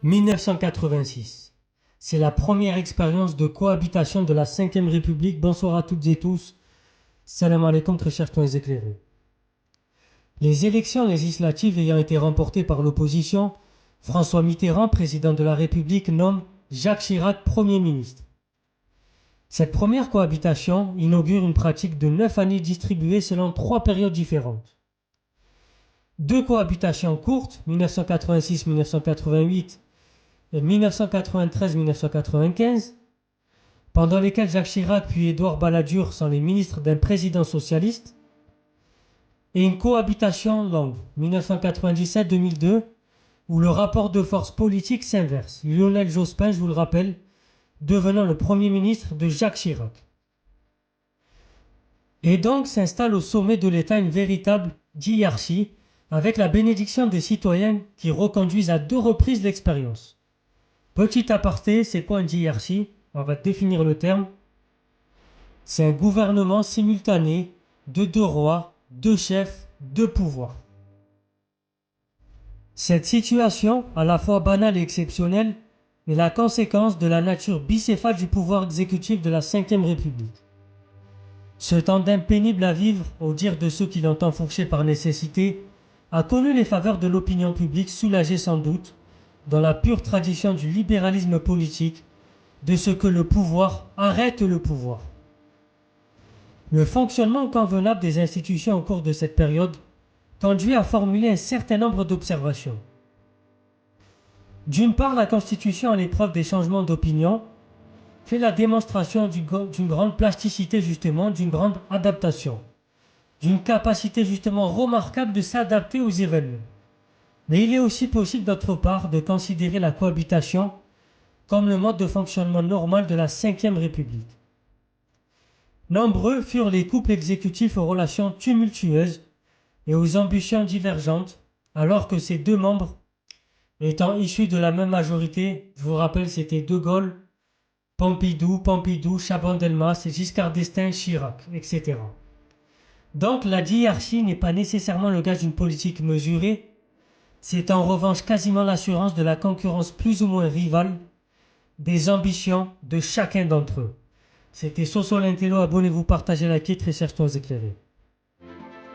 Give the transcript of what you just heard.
1986. C'est la première expérience de cohabitation de la 5ème République. Bonsoir à toutes et tous. Salam alaikum, très chers toits éclairés. Les élections législatives ayant été remportées par l'opposition, François Mitterrand, président de la République, nomme Jacques Chirac Premier ministre. Cette première cohabitation inaugure une pratique de 9 années distribuées selon 3 périodes différentes. 2 cohabitations courtes, 1986-1988 et 1993-1995, pendant lesquelles Jacques Chirac puis Édouard Balladur sont les ministres d'un président socialiste, et une cohabitation longue, 1997-2002, où le rapport de force politique s'inverse, Lionel Jospin, je vous le rappelle, devenant le Premier ministre de Jacques Chirac. Et donc s'installe au sommet de l'État une véritable diarchie, avec la bénédiction des citoyens qui reconduisent à 2 reprises l'expérience. Petit aparté, c'est quoi une diarchie? On va définir le terme. C'est un gouvernement simultané de 2 rois, 2 chefs, 2 pouvoirs. Cette situation, à la fois banale et exceptionnelle, est la conséquence de la nature bicéphale du pouvoir exécutif de la 5ème République. Ce tandem pénible à vivre, au dire de ceux qui l'ont enfourché par nécessité, a connu les faveurs de l'opinion publique, soulagée sans doute, dans la pure tradition du libéralisme politique, de ce que le pouvoir arrête le pouvoir. Le fonctionnement convenable des institutions au cours de cette période conduit à formuler un certain nombre d'observations. D'une part, la Constitution, à l'épreuve des changements d'opinion, fait la démonstration d'une grande plasticité justement, d'une grande adaptation, d'une capacité justement remarquable de s'adapter aux événements. Mais il est aussi possible d'autre part de considérer la cohabitation comme le mode de fonctionnement normal de la 5ème République. Nombreux furent les couples exécutifs aux relations tumultueuses et aux ambitions divergentes, alors que ces 2 membres, étant issus de la même majorité, je vous rappelle c'était De Gaulle, Pompidou, Chaban-Delmas, Giscard d'Estaing, Chirac, etc. Donc la diarchie n'est pas nécessairement le gage d'une politique mesurée, c'est en revanche quasiment l'assurance de la concurrence plus ou moins rivale des ambitions de chacun d'entre eux. C'était Soso l'Intello, abonnez-vous, partagez, likez, très chers toits éclairés.